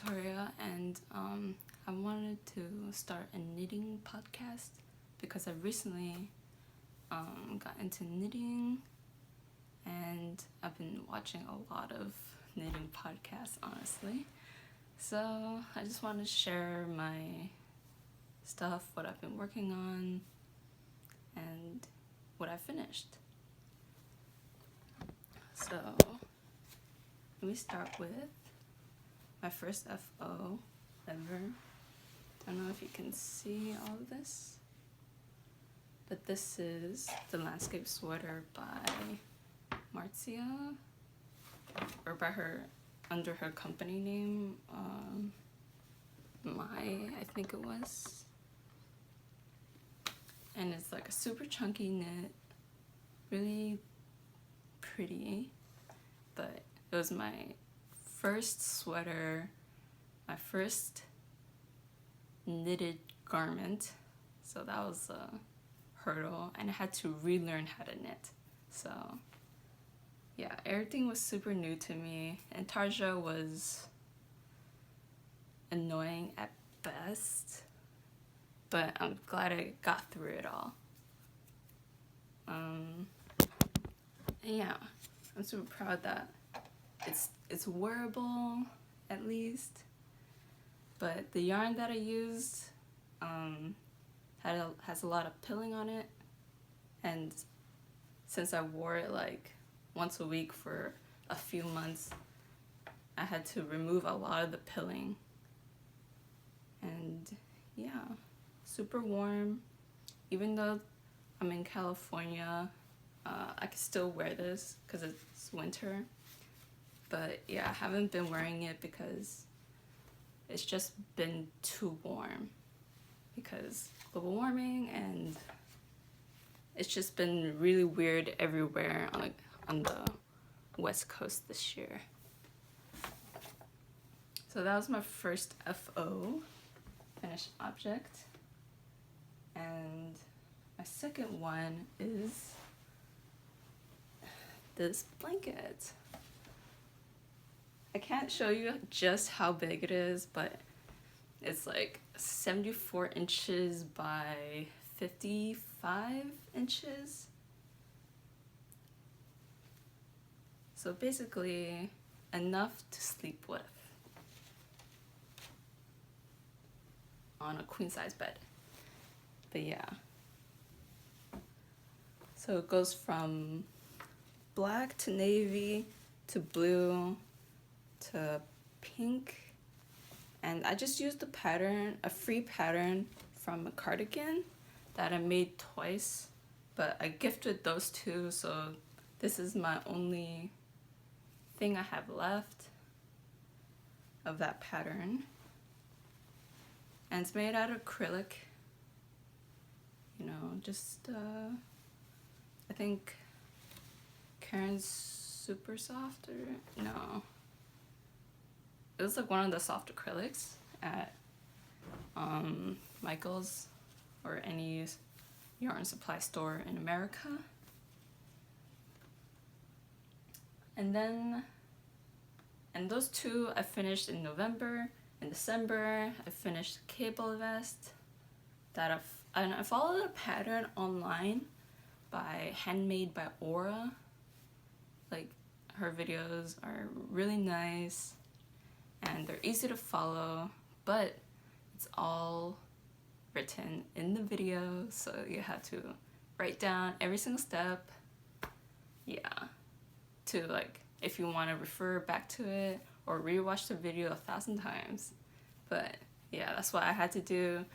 Victoria, and I wanted to start a knitting podcast because I recently got into knitting, and I've been watching a lot of knitting podcasts, honestly. So I just want to share my stuff, what I've been working on, and what I finished. So let me start with my first FO ever. Don't know if you can see all of this, but this is the landscape sweater by Marcia, or by her, under her company name, Mai, I think it was. And it's like a super chunky knit, really pretty, but it was my first sweater, my first knitted garment, so that was a hurdle, and I had to relearn how to knit. So yeah, everything was super new to me, and Tarja was annoying at best, but I'm glad I got through it all. And yeah, I'm super proud that it's wearable, at least. But the yarn that I used has a lot of pilling on it, and since I wore it like once a week for a few months, I had to remove a lot of the pilling. And yeah, super warm. Even though I'm in California, I can still wear this because it's winter. But yeah, I haven't been wearing it because it's just been too warm because global warming, and it's just been really weird everywhere on the West Coast this year. So that was my first FO, finished object. And my second one is this blanket. I can't show you just how big it is, but it's like 74 inches by 55 inches. So basically enough to sleep with on a queen size bed. But yeah. So it goes from black to navy to blue to pink, and I just used the pattern, a free pattern from a cardigan that I made twice, but I gifted those two, so this is my only thing I have left of that pattern. And it's made out of acrylic, you know, just I think Karen's super soft, or no, it was like one of the soft acrylics at Michael's or any yarn supply store in America. And those two I finished in November. In December, I finished a cable vest that I followed a pattern online by Handmade by Aura. Like, her videos are really nice and they're easy to follow, but it's all written in the video, so you have to write down every single step. Yeah, to like, if you want to refer back to it or rewatch the video 1,000 times. But yeah, that's what I had to do,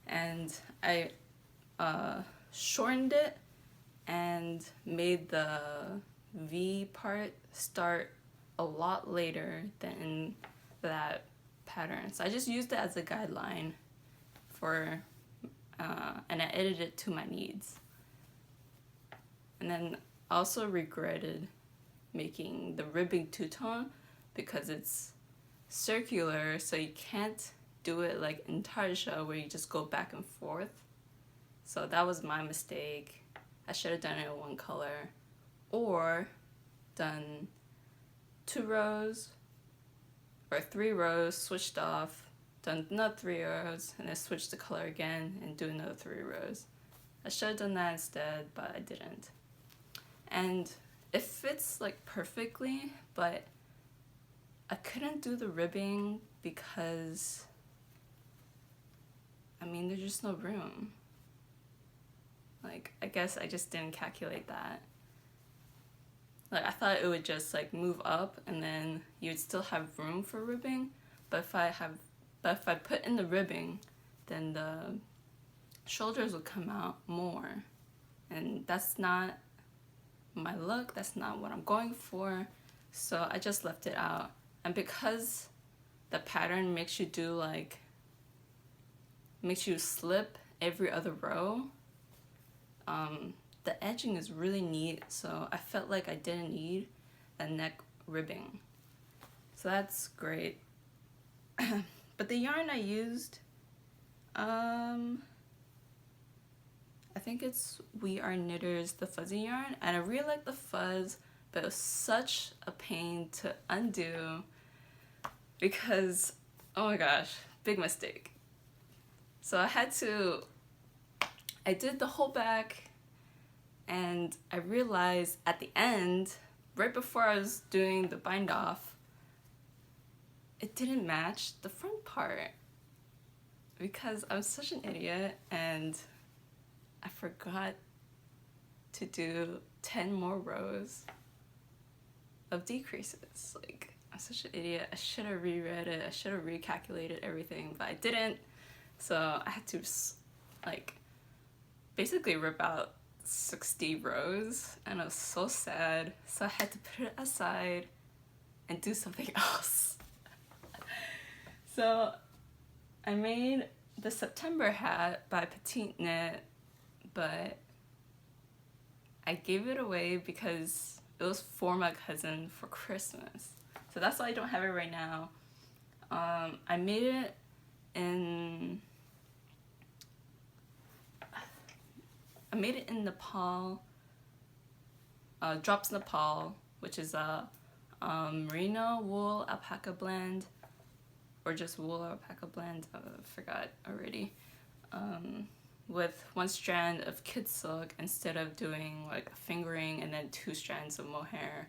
and I shortened it and made the V part start a lot later than that pattern. So I just used it as a guideline for, and I edited it to my needs. And then I also regretted making the ribbing two-tone because it's circular, so you can't do it like in Tarja where you just go back and forth. So that was my mistake. I should have done it in one color, or done 2 rows or 3 rows, switched off, done another 3 rows, and then switched the color again and do another 3 rows. I should have done that instead, but I didn't. And it fits like perfectly, but I couldn't do the ribbing because, I mean, there's just no room. Like, I guess I just didn't calculate that. Like, I thought it would just like move up and then you'd still have room for ribbing, but if I put in the ribbing, then the shoulders would come out more, and that's not my look, that's not what I'm going for, so I just left it out. And because the pattern makes you do like, makes you slip every other row, the edging is really neat, so I felt like I didn't need a neck ribbing, so that's great. But the yarn I used, I think it's We Are Knitters, the fuzzy yarn, and I really like the fuzz, but it was such a pain to undo because, oh my gosh, big mistake. So I did the whole back, and I realized at the end, right before I was doing the bind off, it didn't match the front part because I'm such an idiot and I forgot to do 10 more rows of decreases. Like, I'm such an idiot. I should have reread it. I should have recalculated everything, but I didn't. So I had to like basically rip out 60 rows, and I was so sad. So I had to put it aside and do something else. So I made the September hat by PetiteKnit, but I gave it away because it was for my cousin for Christmas. So that's why I don't have it right now. I made it in Nepal, Drops Nepal, which is a merino wool alpaca blend, or just wool alpaca blend, I forgot already, with 1 strand of kid silk instead of doing like a fingering and then 2 strands of mohair.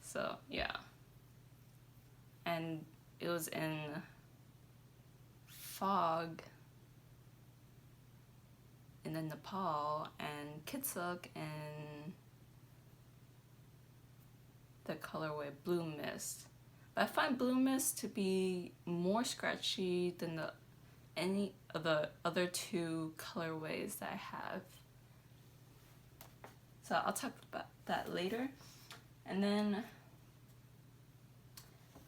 So yeah, and it was in fog in the Nepal, and kid silk in the colorway Blue Mist. But I find Blue Mist to be more scratchy than any of the other 2 colorways that I have. So I'll talk about that later. And then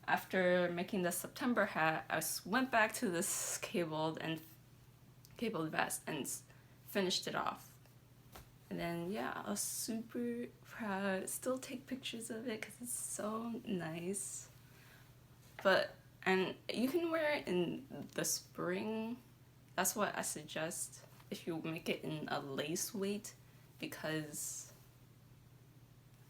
after making the September hat, I went back to this cabled vest and finished it off. And then yeah, I was super proud. Still take pictures of it because it's so nice. And you can wear it in the spring. That's what I suggest if you make it in a lace weight, because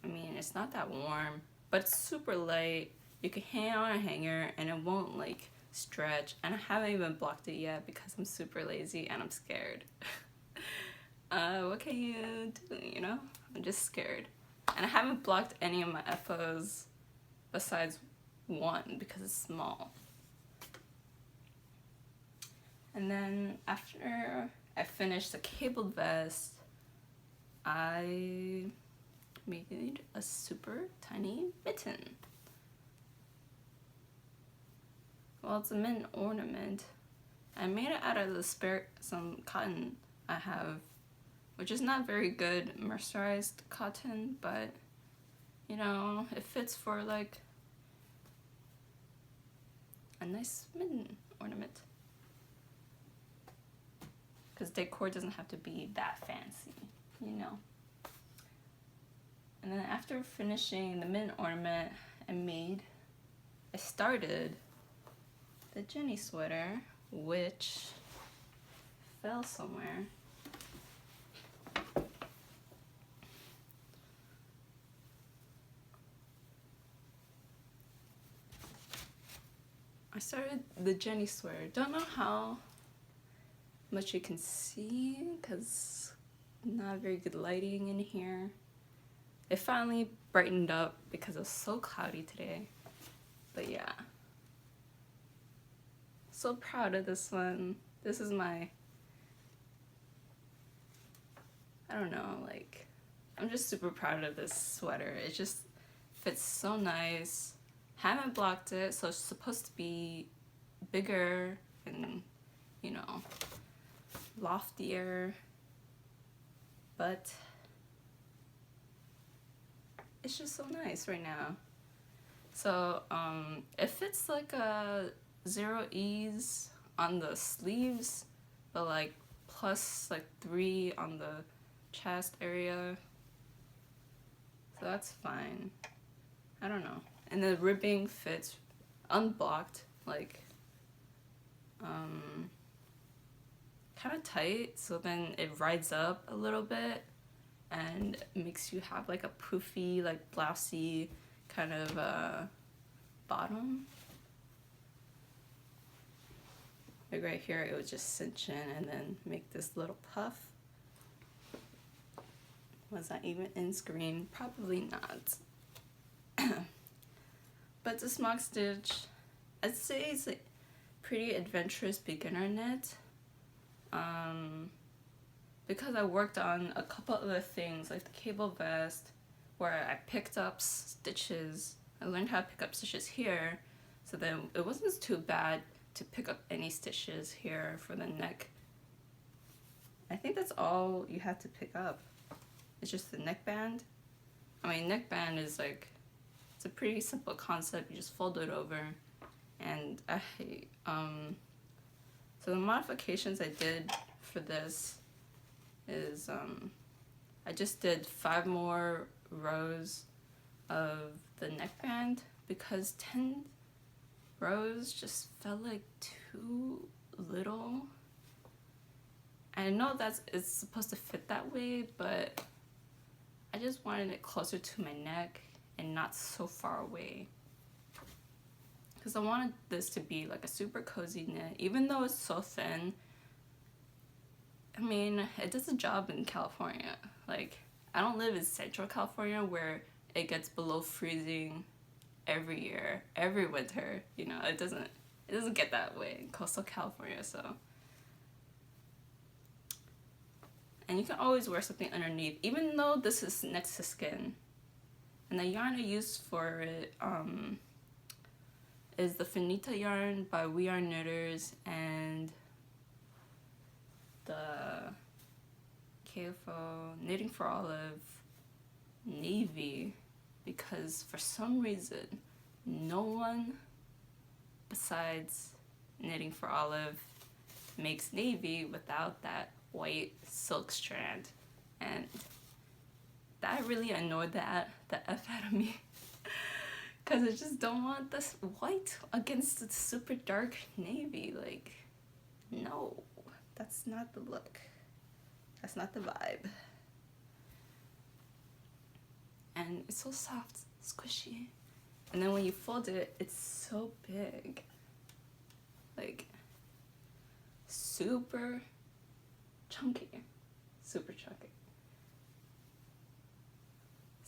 I mean, it's not that warm, but it's super light. You can hang it on a hanger and it won't like stretch. And I haven't even blocked it yet because I'm super lazy and I'm scared. What can you do, you know? I'm just scared. And I haven't blocked any of my FOs besides 1 because it's small. And then after I finished the cabled vest, I made a super tiny mitten. Well, it's a Mitten ornament. I made it out of some cotton I have, which is not very good mercerized cotton, but you know, it fits for like a nice mitten ornament. Because decor doesn't have to be that fancy, you know. And then after finishing the mitten ornament, I started the Jenny sweater, which fell somewhere. I started the Jenny sweater. Don't know how much you can see because not very good lighting in here. It finally brightened up because it was so cloudy today. But yeah. So proud of this one. This is my, I don't know, like, I'm just super proud of this sweater. It just fits so nice. Haven't blocked it, so it's supposed to be bigger and, you know, loftier. But it's just so nice right now. So it fits like a 0 ease on the sleeves, but like plus like 3 on the chest area. So that's fine. I don't know. And the ribbing fits unblocked, like kind of tight, so then it rides up a little bit and makes you have like a poofy, like blousey kind of bottom. Like right here, it would just cinch in and then make this little puff. Was that even in screen? Probably not. But this mock stitch, I'd say it's like pretty adventurous beginner knit. Because I worked on a couple other things like the cable vest where I picked up stitches. I learned how to pick up stitches here, so then it wasn't too bad to pick up any stitches here for the neck. I think that's all you have to pick up. It's just the neckband. I mean, neckband is like, it's a pretty simple concept. You just fold it over, and so the modifications I did for this is I just did 5 more rows of the neckband because 10 rows just felt like too little. I know it's supposed to fit that way, but I just wanted it closer to my neck and not so far away. Because I wanted this to be like a super cozy knit, even though it's so thin. I mean, it does a job in California. Like, I don't live in Central California where it gets below freezing every year, every winter. You know, it doesn't get that way in coastal California, so. And you can always wear something underneath, even though this is next to skin. And the yarn I used for it is the Finita yarn by We Are Knitters and the KFO Knitting for Olive navy, because for some reason no one besides Knitting for Olive makes navy without that white silk strand, and that really annoyed the F out of me because I just don't want this white against the super dark navy. Like, no, that's not the look. That's not the vibe. And it's so soft, squishy. And then when you fold it, it's so big. Like, super chunky. Super chunky.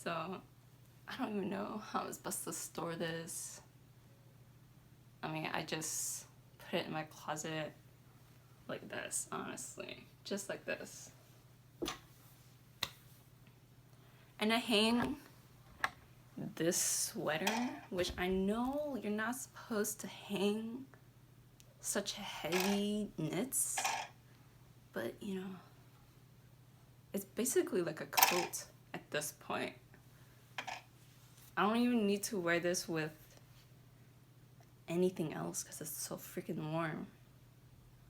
So, I don't even know how I'm supposed to store this. I mean, I just put it in my closet like this, honestly. Just like this. And I hang this sweater, which I know you're not supposed to hang such heavy knits, but you know, it's basically like a coat at this point. I don't even need to wear this with anything else because it's so freaking warm,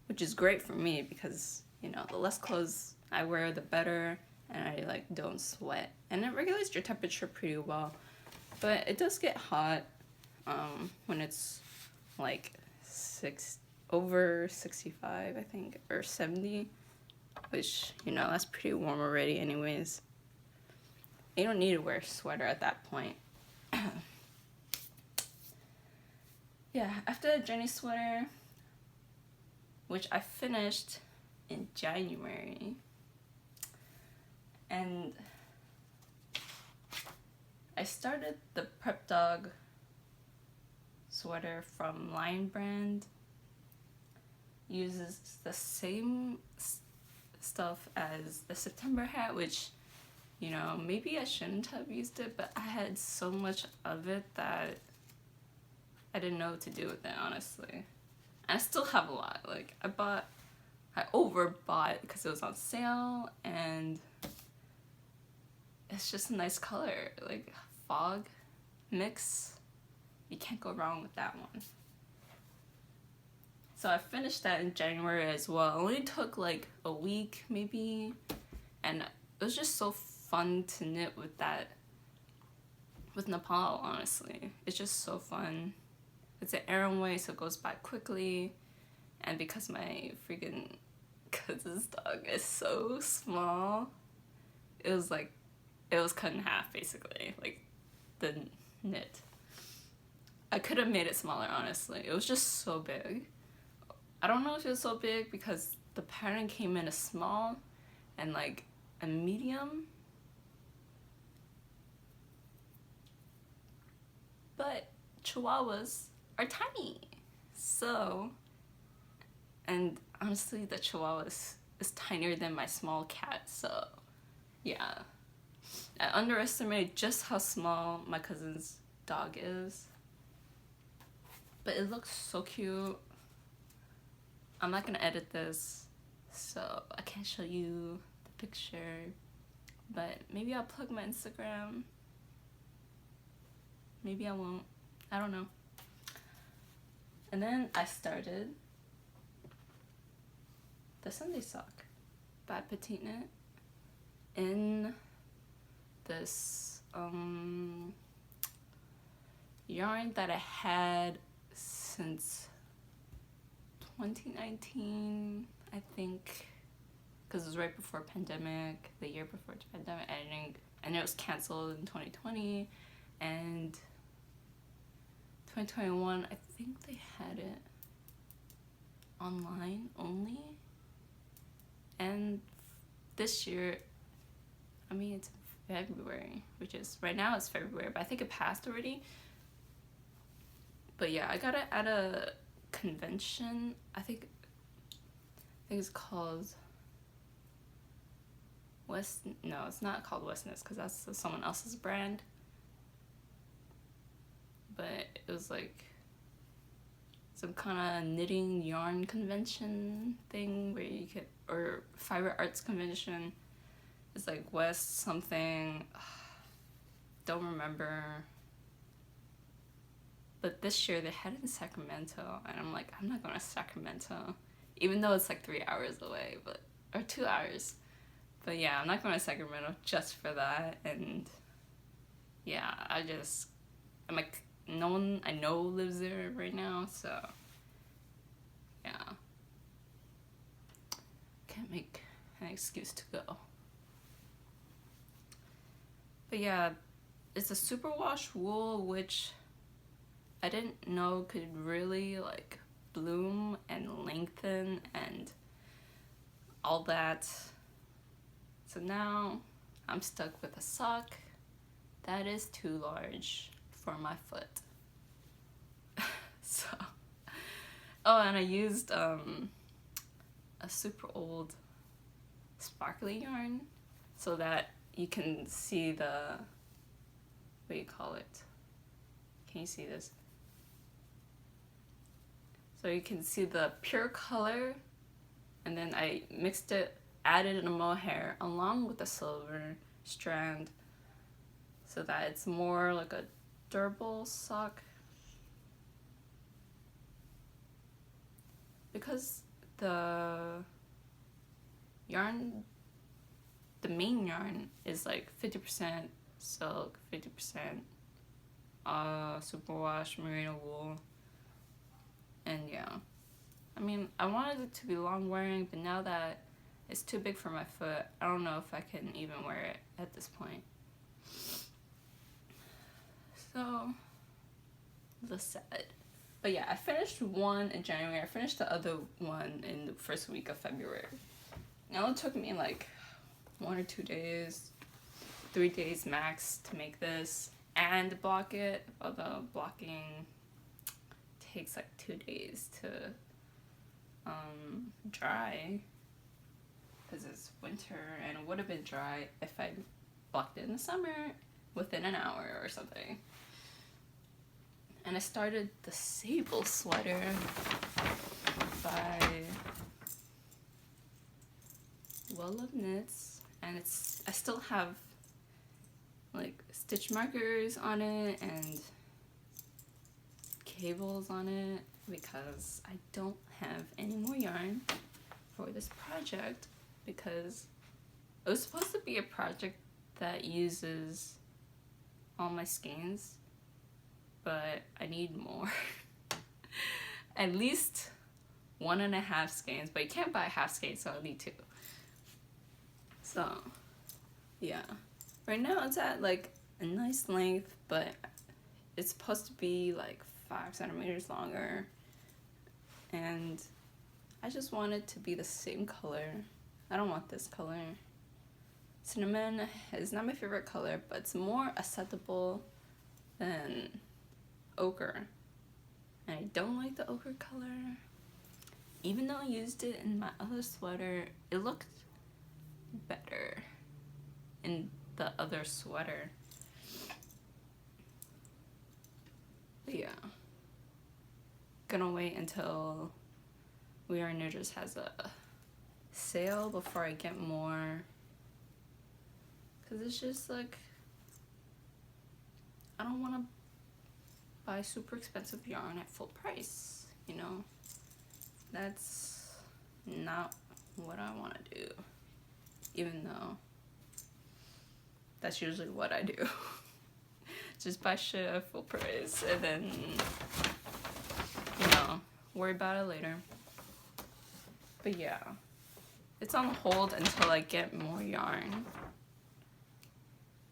which is great for me because, you know, the less clothes I wear, the better, and I like don't sweat, and it regulates your temperature pretty well. But it does get hot when it's like over 65, I think, or 70, which, you know, that's pretty warm already anyways. You don't need to wear a sweater at that point. yeah, after the Jenny sweater, which I finished in January, and I started the Prep Dog sweater from Lion Brand. Uses the same stuff as the September hat, which, you know, maybe I shouldn't have used it, but I had so much of it that I didn't know what to do with it, honestly. And I still have a lot. Like, I overbought because it was on sale, and it's just a nice color. Like, fog mix. You can't go wrong with that one. So I finished that in January as well. It only took like a week maybe, and it was just so fun to knit with that, with Nepal, honestly. It's just so fun. It's an Aran way, so it goes by quickly, and because my freaking cousin's dog is so small, it was cut in half basically, like the knit. I could have made it smaller, honestly. It was just so big. I don't know if it was so big because the pattern came in a small and like a medium. But Chihuahuas are tiny. So, and honestly, the Chihuahua is tinier than my small cat. So, yeah. I underestimated just how small my cousin's dog is. But it looks so cute. I'm not gonna edit this, so I can't show you the picture, but maybe I'll plug my Instagram. Maybe I won't. I don't know. And then I started the Sunday sock by PetiteKnit in this yarn that I had since 2019, I think, because it was right before pandemic, the year before the pandemic ending, and it was canceled in 2020, and 2021, I think they had it online only, and this year, I mean, it's February, which is, right now it's February, but I think it passed already. But yeah, I got it at a convention. I think it's called West. No, it's not called Westness because that's someone else's brand. But it was like some kind of knitting yarn convention thing where you could, or fiber arts convention. It's like West something. Don't remember. But this year they had it in Sacramento, and I'm like, I'm not going to Sacramento, even though it's like 3 hours away, or 2 hours. But yeah, I'm not going to Sacramento just for that, and yeah, I'm like, no one I know lives there right now, so yeah. Can't make an excuse to go. But yeah, it's a superwash wool, which I didn't know could really like bloom and lengthen and all that. So now I'm stuck with a sock that is too large for my foot. So, oh, and I used a super old sparkly yarn so that you can see the, what do you call it? Can you see this? So you can see the pure color, and then I mixed it, added a mohair along with the silver strand so that it's more like a durable sock. Because the yarn, the main yarn is like 50% silk, 50% superwash merino wool. And yeah, I mean, I wanted it to be long wearing, but now that it's too big for my foot, I don't know if I can even wear it at this point. So, the sad. But yeah, I finished one in January. I finished the other one in the first week of February. It only took me like 1 or 2 days, 3 days max to make this and block it. Although blocking takes like 2 days to dry because it's winter, and it would have been dry if I blocked it in the summer within an hour or something. And I started the Sable sweater by Well Loved Knits, and I still have like stitch markers on it and cables on it because I don't have any more yarn for this project, because it was supposed to be a project that uses all my skeins, but I need more. At least 1.5 skeins, but you can't buy half skeins, so I'll need 2. So yeah, right now it's at like a nice length, but it's supposed to be like 5 centimeters longer, and I just want it to be the same color. I don't want this color. Cinnamon is not my favorite color, but it's more acceptable than ochre. And I don't like the ochre color. Even though I used it in my other sweater, it looked better in the other sweater. But yeah. Gonna wait until We Are Knitters has a sale before I get more. Cause it's just like, I don't wanna buy super expensive yarn at full price, you know? That's not what I wanna do. Even though that's usually what I do. Just buy shit at full price and then, you know, worry about it later. But yeah, it's on hold until I get more yarn.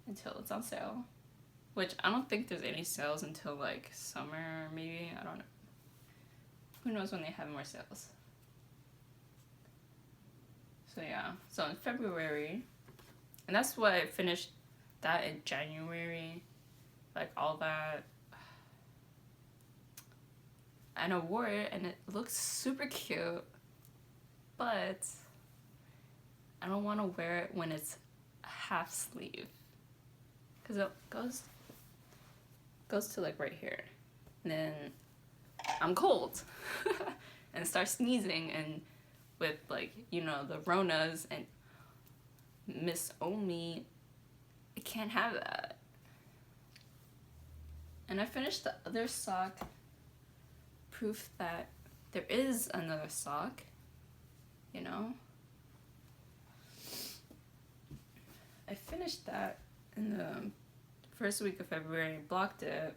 Until it's on sale. Which I don't think there's any sales until like summer, maybe. I don't know. Who knows when they have more sales. So yeah, so in February, and that's what I finished that in January. Like all that. And I wore it and it looks super cute. But I don't want to wear it when it's half sleeve. Because it goes to like right here. And then I'm cold. And start sneezing, and with like, you know, the Ronas and Miss Omi, I can't have that. And I finished the other sock, proof that there is another sock, you know? I finished that in the first week of February, blocked it,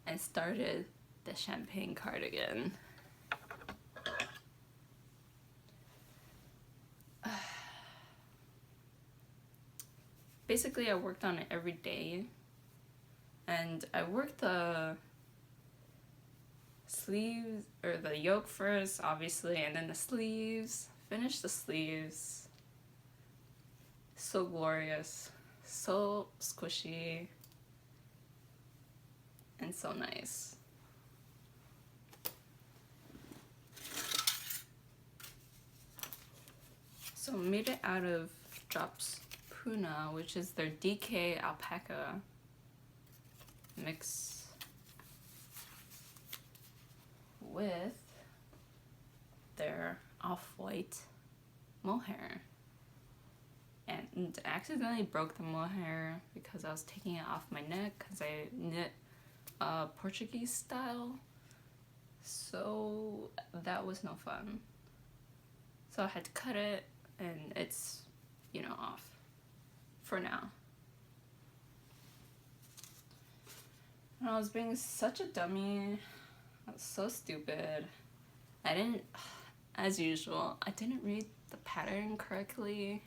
and started the champagne cardigan. Basically, I worked on it every day, and I worked the sleeves, or the yoke first, obviously, and then the sleeves. Finished the sleeves. So glorious, so squishy, and so nice. So I made it out of Drops Puna, which is their DK alpaca mix with their off-white mohair. And I accidentally broke the mohair because I was taking it off my neck because I knit Portuguese style. So that was no fun. So I had to cut it, and it's, you know, off for now. And I was being such a dummy. I was so stupid. I didn't, as usual, I didn't read the pattern correctly.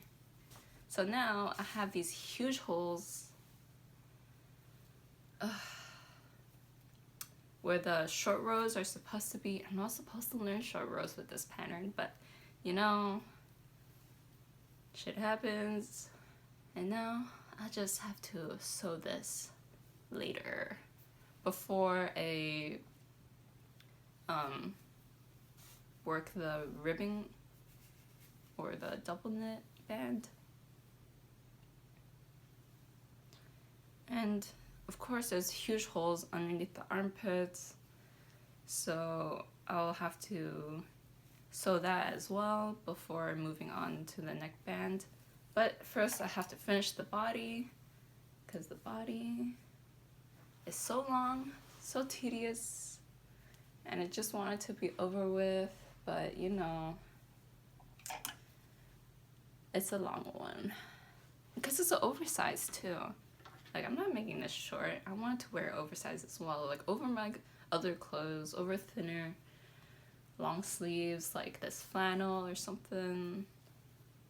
So now I have these huge holes. where the short rows are supposed to be. I'm not supposed to learn short rows with this pattern, but you know, shit happens, and now I just have to sew this later before I work the ribbing or the double knit band. And of course there's huge holes underneath the armpits, so I'll have to sew that as well before moving on to the neckband. But first I have to finish the body, because the body is so long, so tedious, and I just want it to be over with, but you know, it's a long one. Because it's an oversized too. Like, I'm not making this short. I want to wear oversized as well, like over my other clothes, over thinner long sleeves, like this flannel or something.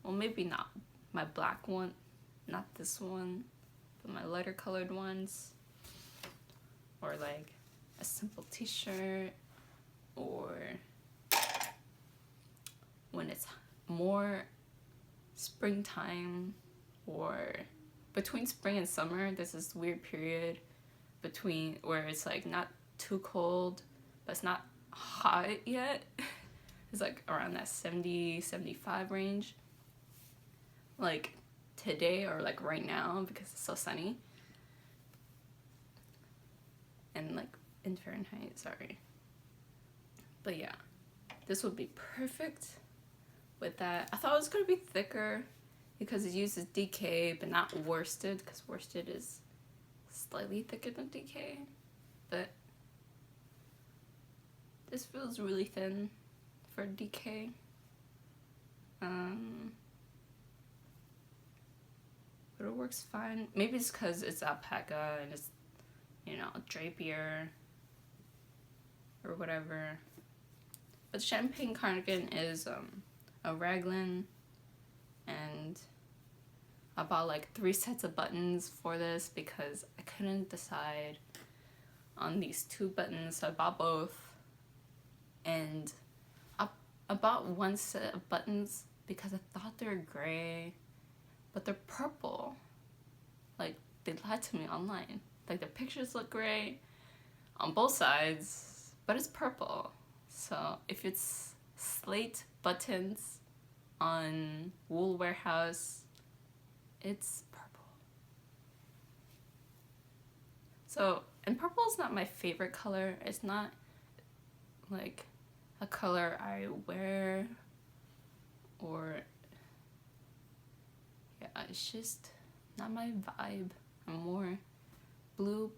Well, maybe not my black one, not this one, but my lighter colored ones. Or like a simple t-shirt, or when it's more springtime, or between spring and summer, there's this weird period between where it's like not too cold, but it's not hot yet. It's like around that 70, 75 range. Like today, or like right now, because it's so sunny. And like in Fahrenheit, sorry. But yeah, this would be perfect with that. I thought it was gonna be thicker because it uses DK, but not worsted, because worsted is slightly thicker than DK. But this feels really thin for DK. But it works fine. Maybe it's because it's alpaca and it's, you know, drapier or whatever. But Champagne cardigan is a raglan, and I bought like 3 sets of buttons for this because I couldn't decide on these 2 buttons, so I bought both. And I bought 1 set of buttons because I thought they were gray, but they're purple. Like, they lied to me online. Like, the pictures look gray on both sides, but it's purple. So if it's slate buttons on Wool Warehouse, it's purple. So, and purple is not my favorite color. It's not like a color I wear, or yeah, it's just not my vibe. I'm more blue,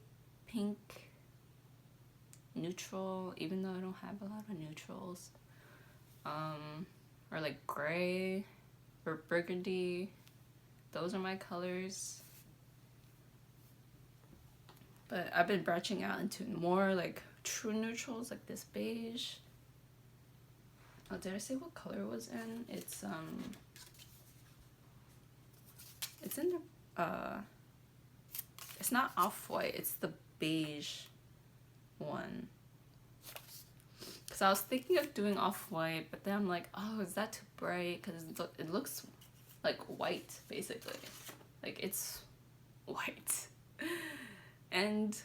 pink, neutral, even though I don't have a lot of neutrals, or like gray or burgundy. Those are my colors. But I've been branching out into more like true neutrals, like this beige. Oh, did I say what color it was in? It's in the it's not off-white, it's the beige one. Because I was thinking of doing off-white, but then I'm like, oh, is that too bright? Because it looks like white, basically. Like, it's white. And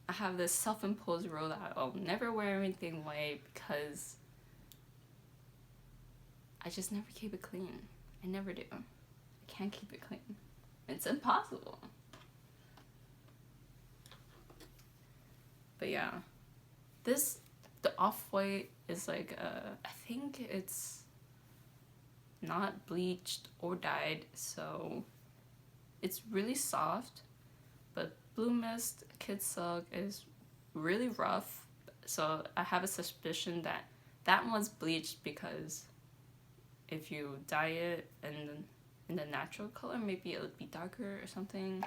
I have this self-imposed rule that I'll never wear anything white because I just never keep it clean. I never do. I can't keep it clean. It's impossible. But yeah, the off-white is like, I think it's not bleached or dyed, so it's really soft. But Blue Mist Kid Silk is really rough, so I have a suspicion that that one's bleached, because if you dye it in the natural color, maybe it would be darker or something.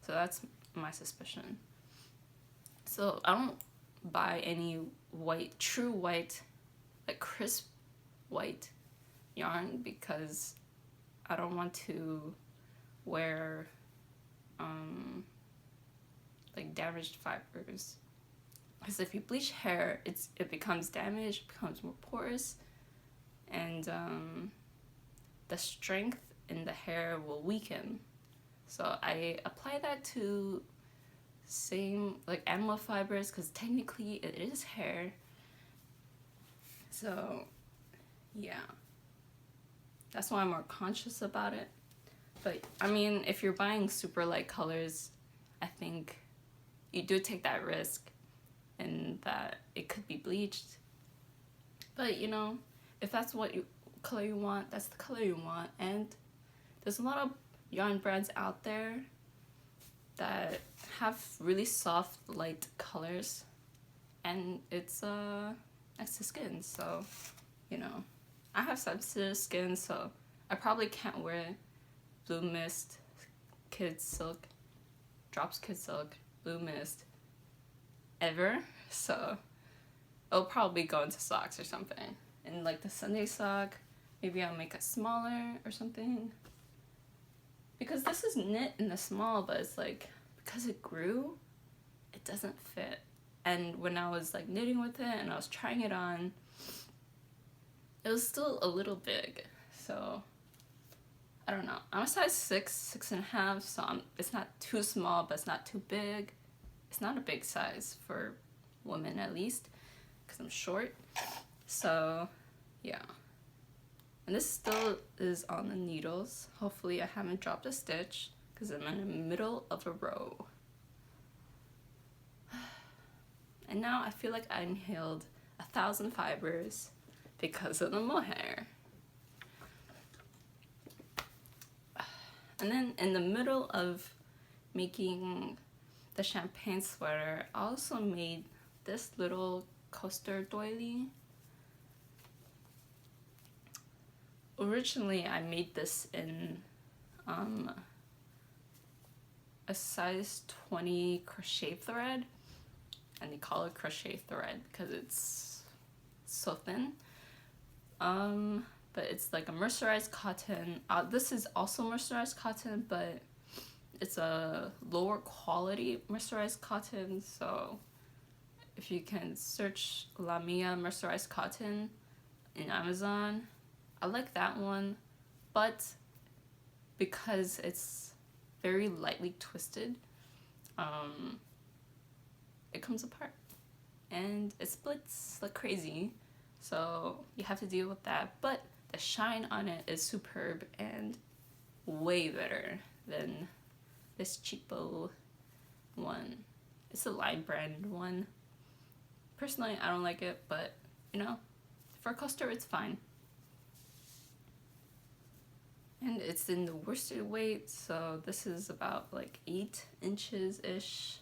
So that's my suspicion. So I don't buy any white, true white, like crisp white yarn, because I don't want to wear like damaged fibers. Because if you bleach hair, it becomes damaged, becomes more porous, and the strength in the hair will weaken. So I apply that to same like animal fibers, because technically it is hair. So yeah, that's why I'm more conscious about it. But I mean, if you're buying super light colors, I think you do take that risk and that it could be bleached. But you know, if that's what color you want, that's the color you want. And there's a lot of yarn brands out there that have really soft light colors, and it's next to skin. So you know, I have sensitive skin, so I probably can't wear Blue Mist, Kid Silk, Drops Kid Silk, Blue Mist ever. So it'll probably go into socks or something. And like the Sunday sock, maybe I'll make it smaller or something. Because this is knit in the small, but it's like, because it grew, it doesn't fit. And when I was like knitting with it and I was trying it on, it was still a little big. So I don't know. I'm a size 6, 6.5, so it's not too small, but it's not too big. It's not a big size for women, at least, because I'm short. So yeah. And this still is on the needles. Hopefully I haven't dropped a stitch, because I'm in the middle of a row. And now I feel like I inhaled 1,000 fibers because of the mohair. And then in the middle of making the champagne sweater, I also made this little coaster doily. Originally, I made this in a size 20 crochet thread, and they call it crochet thread because it's so thin. But it's like a mercerized cotton. This is also mercerized cotton, but it's a lower quality mercerized cotton. So if you can search Lamia mercerized cotton in Amazon, I like that one. But because it's very lightly twisted, it comes apart and it splits like crazy. So you have to deal with that. But the shine on it is superb and way better than this cheapo one. It's a Line brand one. Personally, I don't like it, but you know, for a coaster, it's fine. And it's in the worsted weight, so this is about like 8 inches-ish,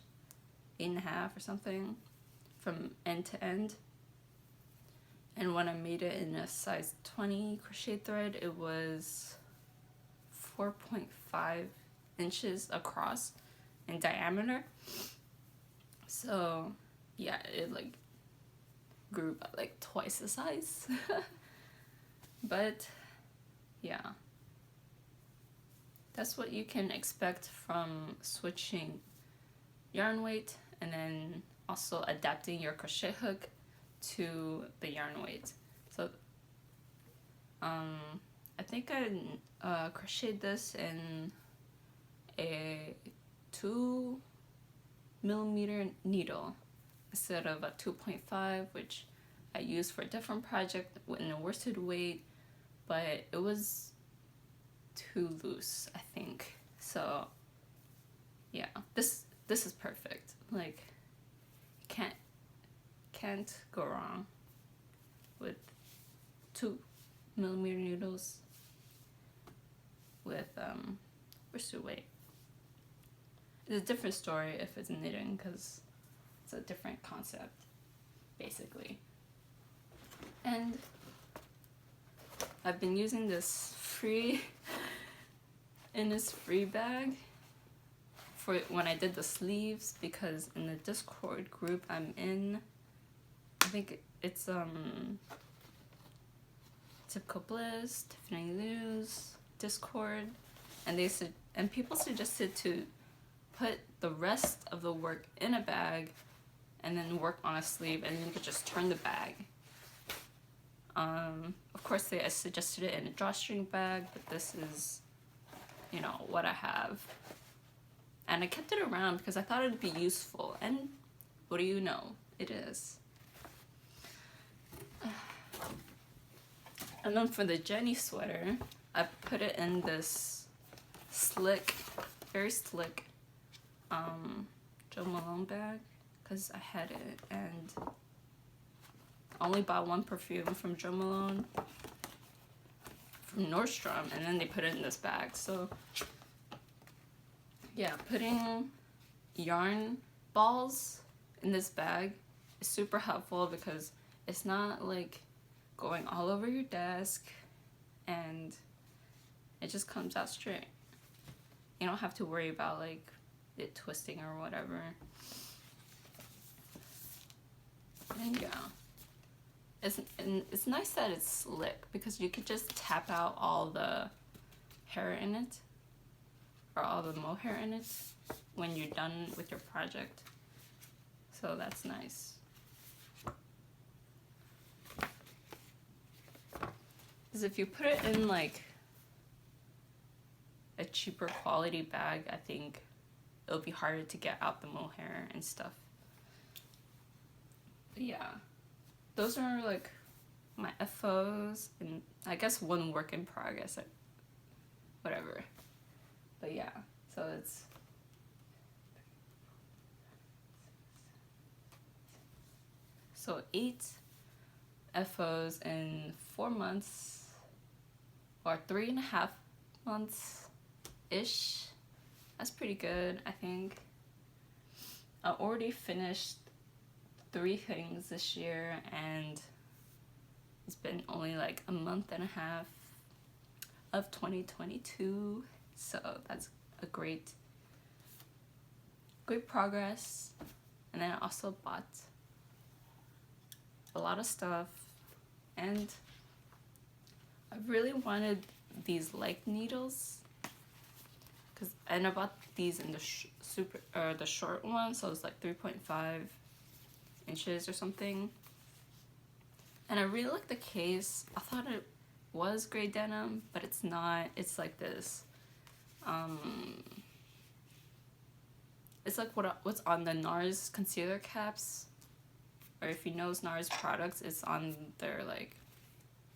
8.5 or something, from end to end. And when I made it in a size 20 crochet thread, it was 4.5 inches across in diameter. So yeah, it like grew by like twice the size. But yeah, that's what you can expect from switching yarn weight and then also adapting your crochet hook to the yarn weight. So I think I crocheted this in a 2mm needle instead of a 2.5, which I used for a different project in a worsted weight, but it was too loose, I think. So yeah, this is perfect. Like, can't go wrong with 2mm needles with worsted weight. It's a different story if it's knitting, because it's a different concept basically. And I've been using this free bag for when I did the sleeves, because in the Discord group I'm in, I think it's Typical Bliss, Tiffany Lou's Discord, and people suggested to put the rest of the work in a bag and then work on a sleeve, and then you could just turn the bag. Of course they suggested it in a drawstring bag, but this is, you know, what I have. And I kept it around because I thought it'd be useful, and what do you know, it is. And then for the Jenny sweater, I put it in this slick, very slick Jo Malone bag because I had it, and I only bought one perfume from Jo Malone from Nordstrom, and then they put it in this bag. So yeah, putting yarn balls in this bag is super helpful because it's not like going all over your desk and it just comes out straight. You don't have to worry about like it twisting or whatever. And yeah, it's nice that it's slick because you could just tap out all the hair in it, or all the mohair in it, when you're done with your project. So that's nice. Because if you put it in like a cheaper quality bag, I think it'll be harder to get out the mohair and stuff. But yeah, those are like my FOs, and I guess one work in progress, like, whatever. But yeah, so it's so 8 FOs in 4 months, or 3.5 months ish. That's pretty good, I think. I already finished 3 things this year, and it's been only like a month and a half of 2022, so that's a great progress. And then I also bought a lot of stuff, and I really wanted these like needles, and I bought these in the the short one, so it's like 3.5 inches or something. And I really like the case. I thought it was gray denim, but it's not. It's like this. It's like what's on the NARS concealer caps, or if you know NARS products, it's on their like,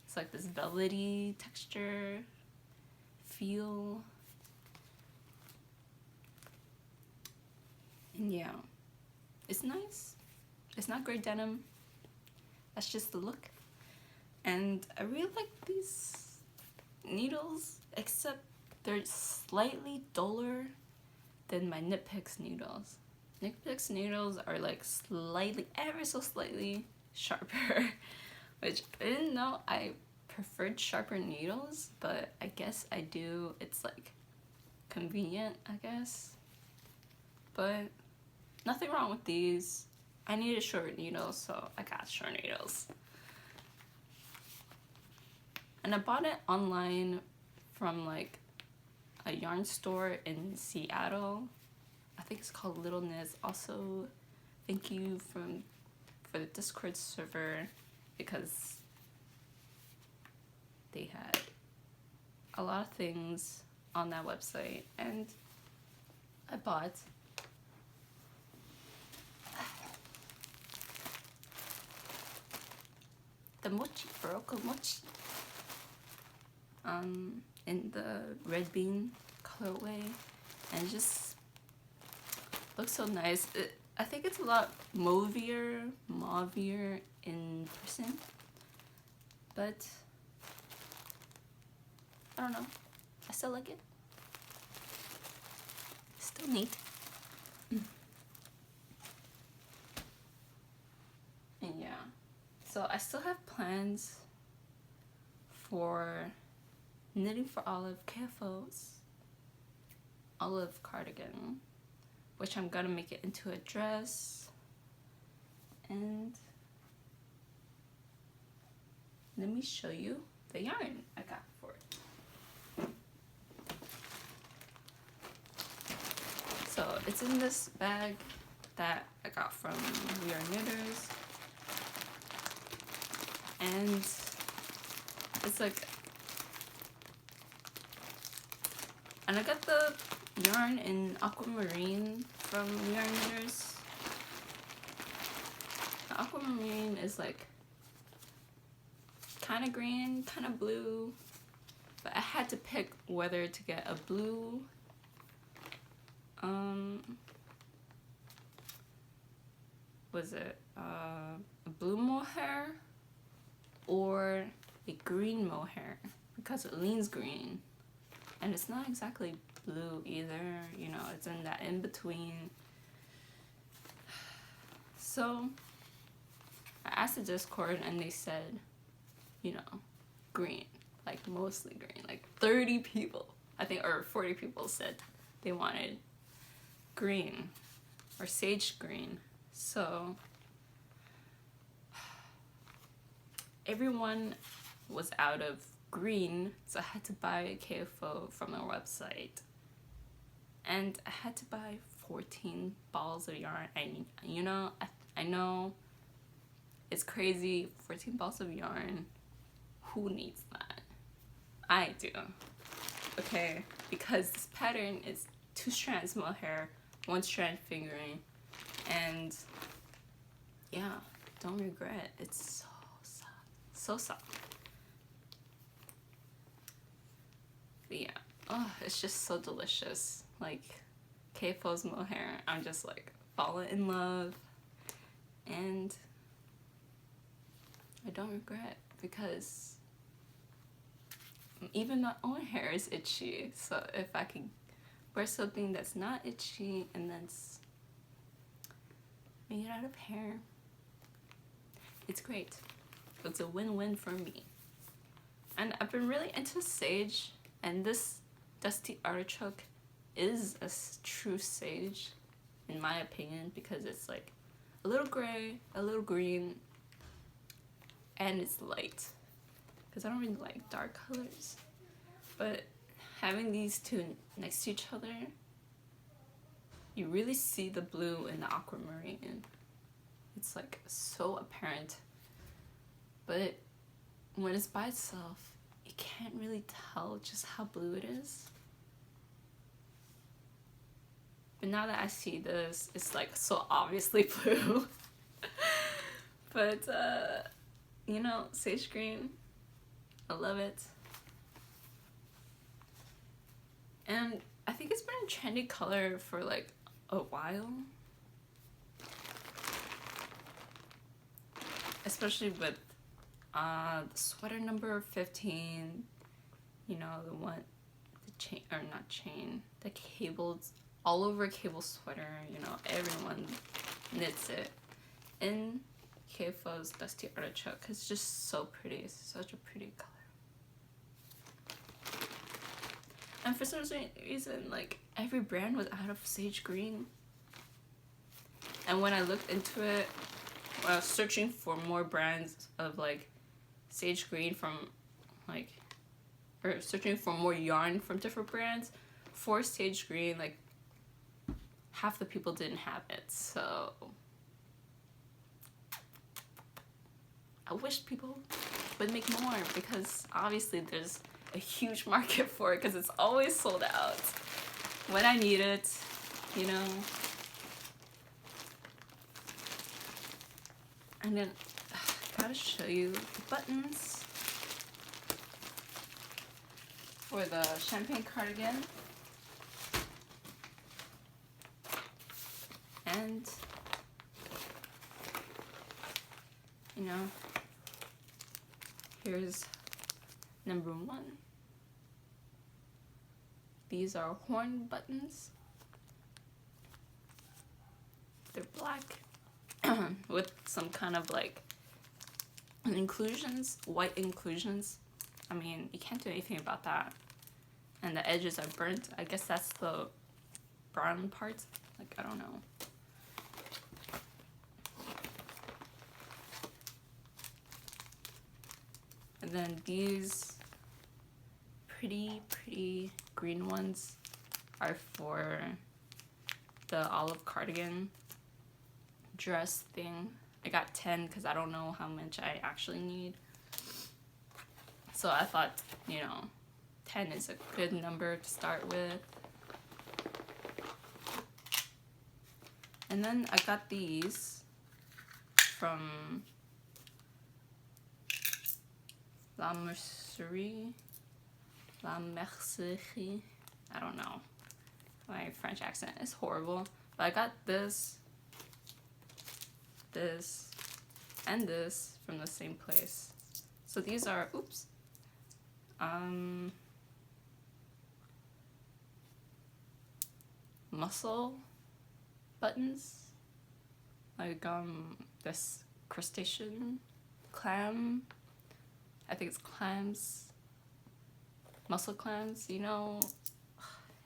it's like this velvety texture feel. And yeah, it's nice. It's not gray denim. That's just the look. And I really like these needles, except they're slightly duller than my Knitpicks needles. Knitpicks needles are like slightly, ever so slightly sharper, which I didn't know I preferred sharper needles, but I guess I do. It's like convenient, I guess. But nothing wrong with these. I needed short needles, so I got short needles. And I bought it online from like a yarn store in Seattle. I think it's called Little Knits. Also, thank you for the Discord server, because they had a lot of things on that website, and I bought the mochi, Barocco mochi, in the red bean colorway, and it just looks so nice. I think it's a lot mauvier in person, but I don't know, I still like it. It's still neat. And yeah, so I still have plans for Knitting for Olive KFOs, olive cardigan, which I'm gonna make it into a dress. And let me show you the yarn I got for it. So it's in this bag. that I got from We Are Knitters. And it's like, and I got the yarn in aquamarine from We Are Knitters. The aquamarine is like kind of green, kind of blue, but I had to pick whether to get a blue, was it a blue mohair or a green mohair, because it leans green and it's not exactly blue either, you know, it's in that in between. So I asked the Discord and they said, you know, green, like mostly green. Like 30 people, I think, or 40 people said they wanted green or sage green. So everyone was out of green, so I had to buy a KFO from their website. And I had to buy 14 balls of yarn. And you know, I know it's crazy, 14 balls of yarn. Who needs that? I do. Okay, because this pattern is 2 strands mohair, 1 strand fingering, and yeah, don't regret. It's so soft, so soft. But yeah, oh, it's just so delicious. Like KFO's mohair, I'm just like falling in love, and I don't regret, because even my own hair is itchy, so if I can wear something that's not itchy and that's made out of hair, it's great. It's a win-win for me. And I've been really into sage, and this dusty artichoke is a true sage in my opinion, because it's like a little gray, a little green, and it's light, because I don't really like dark colors. But having these two next to each other, you really see the blue and the aquamarine. It's like so apparent. But when it's by itself, you can't really tell just how blue it is. But now that I see this, it's like so obviously blue. But you know, sage green, I love it. And I think it's been a trendy color for like a while. Especially with the sweater number 15, you know, the one, the chain, or not chain, the cables, all over cable sweater, you know, everyone knits it. And KFO's Dusty Artichoke is just so pretty, it's such a pretty color. And for some reason, like, every brand was out of sage green. And when I looked into it, when I was searching for more brands of like sage green from like, or searching for more yarn from different brands, for sage green, like half the people didn't have it. So I wish people would make more, because obviously there's a huge market for it, because it's always sold out when I need it, you know. And then gotta show you the buttons for the champagne cardigan. And you know, here's number 1. These are horn buttons. They're black with some kind of like inclusions, white inclusions. I mean, you can't do anything about that. And the edges are burnt. I guess that's the brown parts. Like, I don't know. And then these pretty green ones are for the olive cardigan. dress thing. I got 10 because I don't know how much I actually need. So I thought, you know, 10 is a good number to start with. And then I got these from Mercerie. I don't know. My French accent is horrible. But I got this, and this from the same place. So these are, oops. Mussel buttons. Like, this crustacean clam. I think it's clams. Mussel clams, you know,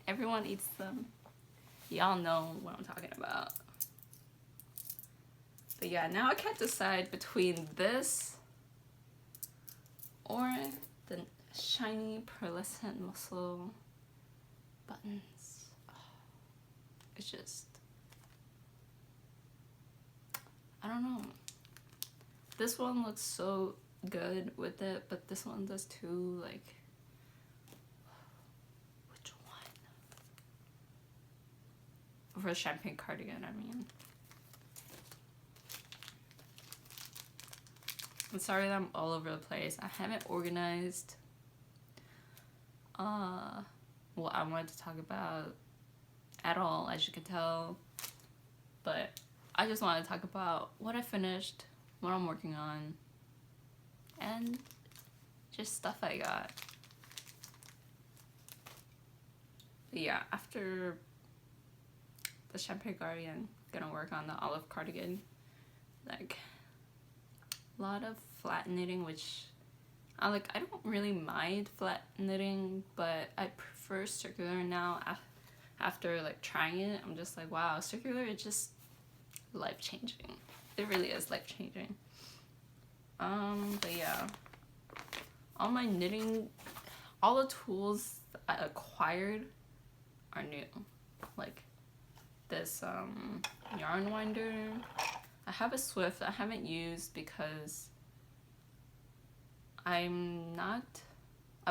everyone eats them. Y'all know what I'm talking about. But yeah, now I can't decide between this or the shiny pearlescent mussel buttons. It's just, I don't know. This one looks so good with it, but this one does too. Like, which one? For a champagne cardigan, I mean. I'm sorry that I'm all over the place. I haven't organized what I wanted to talk about at all, as you can tell. But I just wanted to talk about what I finished, what I'm working on, and just stuff I got. But yeah, after the champagne cardigan, gonna work on the olive cardigan. Like, a lot of flat knitting, which I don't really mind flat knitting, but I prefer circular now. After like trying it, I'm just like, wow, circular is just life-changing. It really is life-changing. But yeah, all my knitting, all the tools that I acquired are new. Like this yarn winder. I have a Swift I haven't used because I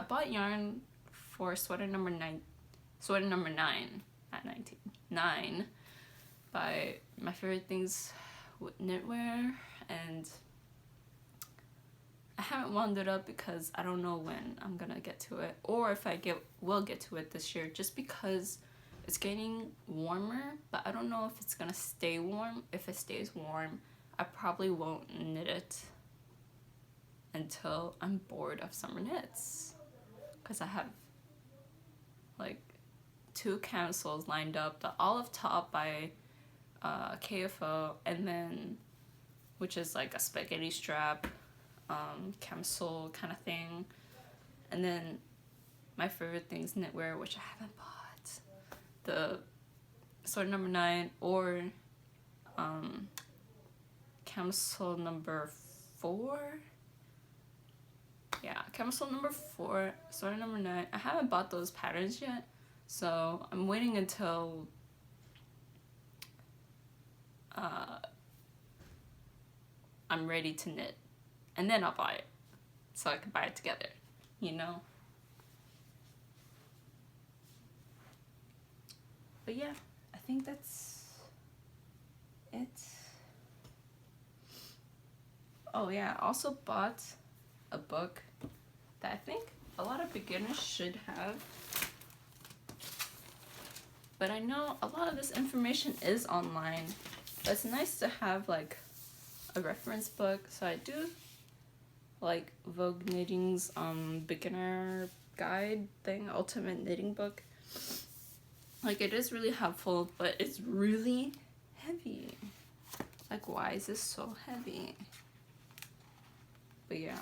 bought yarn for sweater number 9 at 9 by My Favorite Things with Knitwear, and I haven't wound it up because I don't know when I'm gonna get to it, or if I will get to it this year, just because it's getting warmer, but I don't know if it's gonna stay warm. If it stays warm, I probably won't knit it until I'm bored of summer knits, because I have like 2 camisoles lined up, the olive top by KFO, and then, which is like a spaghetti strap camisole kind of thing, and then My Favorite Things knitwear, which I haven't bought, the sweater number 9, or camisole number 4. Yeah, camisole number 4, sweater number 9. I haven't bought those patterns yet, so I'm waiting until I'm ready to knit, and then I'll buy it, so I can buy it together, you know? But yeah, I think that's it. Oh yeah, I also bought a book that I think a lot of beginners should have. But I know a lot of this information is online. But it's nice to have like a reference book. So I do like Vogue Knitting's beginner guide thing, ultimate knitting book. Like, it is really helpful, but it's really heavy. Like, why is this so heavy? But yeah,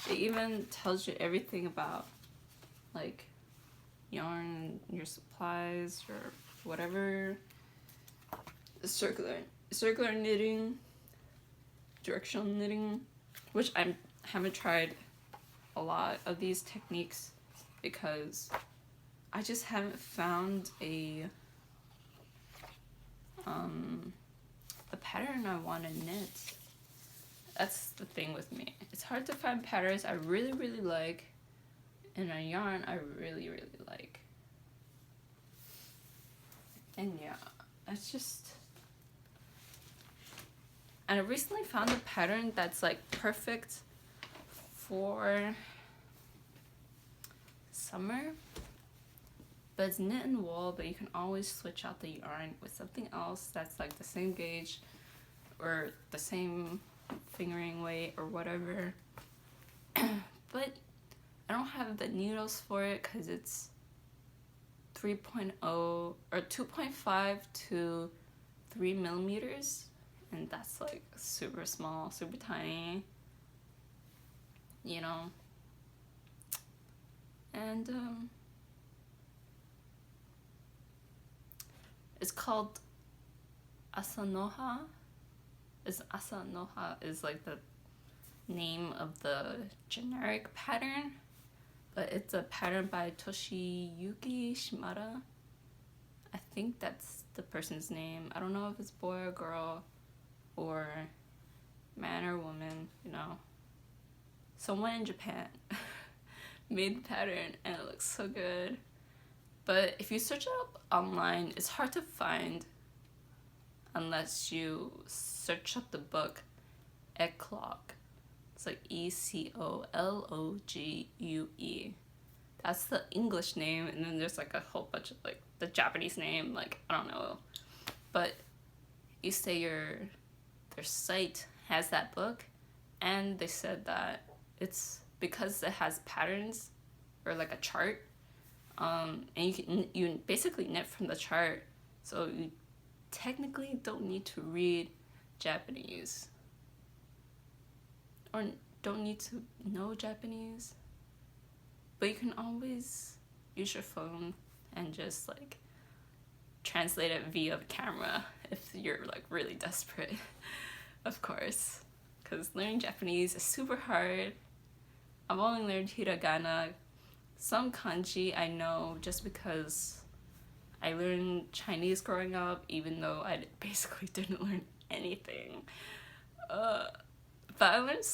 it even tells you everything about like yarn, your supplies, or whatever. Circular knitting, directional knitting, which I haven't tried a lot of these techniques because I just haven't found a pattern pattern I want to knit. That's the thing with me. It's hard to find patterns I really, really like and a yarn I really, really like. And yeah, it's just... And I recently found a pattern that's like perfect for summer. But it's knit and wool, but you can always switch out the yarn with something else that's like the same gauge or the same fingering weight or whatever. But I don't have the needles for it because it's 3.0 or 2.5 to 3 millimeters, and that's like super small, super tiny, you know. And it's called Asanoha. Asanoha is like the name of the generic pattern, but it's a pattern by Toshiyuki Shimada. I think that's the person's name. I don't know if it's boy or girl or man or woman, you know. Someone in Japan made the pattern and it looks so good. But if you search it up online, it's hard to find unless you search up the book Eclogue. It's like Ecologue. That's the English name, and then there's like a whole bunch of like the Japanese name, like I don't know. But you say their site has that book, and they said that it's because it has patterns or like a chart, and you basically knit from the chart, so you technically don't need to read Japanese or don't need to know Japanese, but you can always use your phone and just like translate it via the camera if you're like really desperate, of course, because learning Japanese is super hard. I've only learned hiragana. Some kanji I know just because I learned Chinese growing up, even though I basically didn't learn anything. But I learned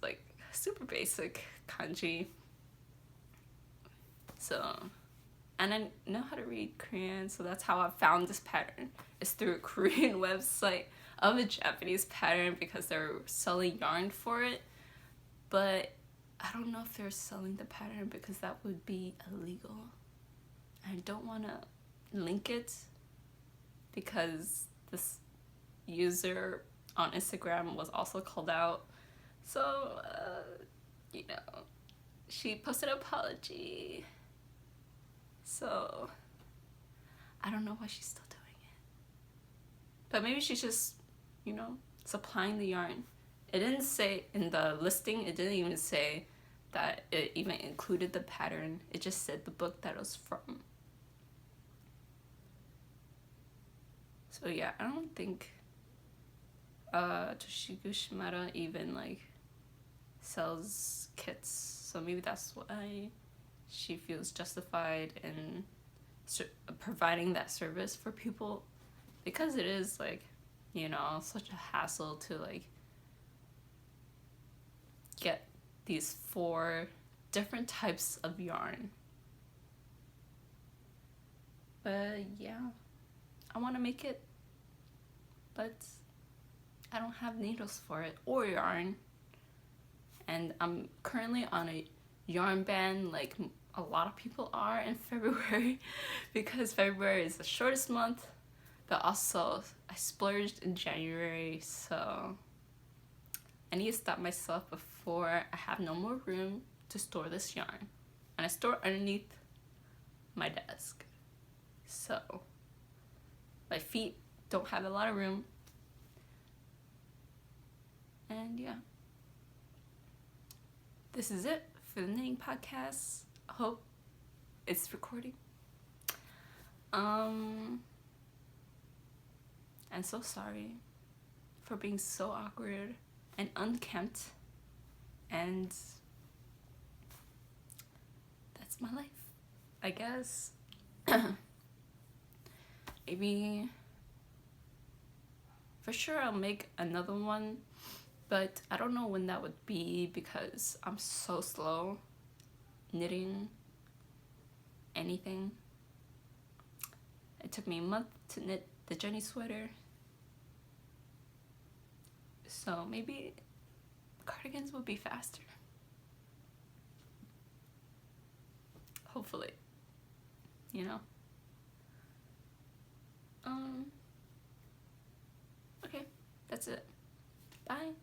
like super basic kanji. So, and I know how to read Korean, so that's how I found this pattern. It's through a Korean website of a Japanese pattern because they're selling yarn for it. But I don't know if they're selling the pattern because that would be illegal. I don't want to link it because this user on Instagram was also called out. So, you know, she posted an apology. So, I don't know why she's still doing it. But maybe she's just, you know, supplying the yarn. It didn't say in the listing, it didn't even say that it even included the pattern. It just said the book that it was from. So yeah, I don't think Toshiyuki Shimada even like sells kits. So maybe that's why she feels justified in providing that service for people, because it is like, you know, such a hassle to like get these 4 different types of yarn. But yeah, I want to make it, but I don't have needles for it or yarn, and I'm currently on a yarn ban like a lot of people are in February because February is the shortest month, but also I splurged in January, so I need to stop myself before I have no more room to store this yarn. And I store underneath my desk, so my feet don't have a lot of room. And yeah, this is it for the knitting podcast. I hope it's recording. I'm so sorry for being so awkward and unkempt, and that's my life, I guess. Maybe For sure I'll make another one, but I don't know when that would be because I'm so slow knitting anything. It took me a month to knit the Jenny sweater, so maybe cardigans will be faster. Hopefully, you know. Okay, that's it. Bye.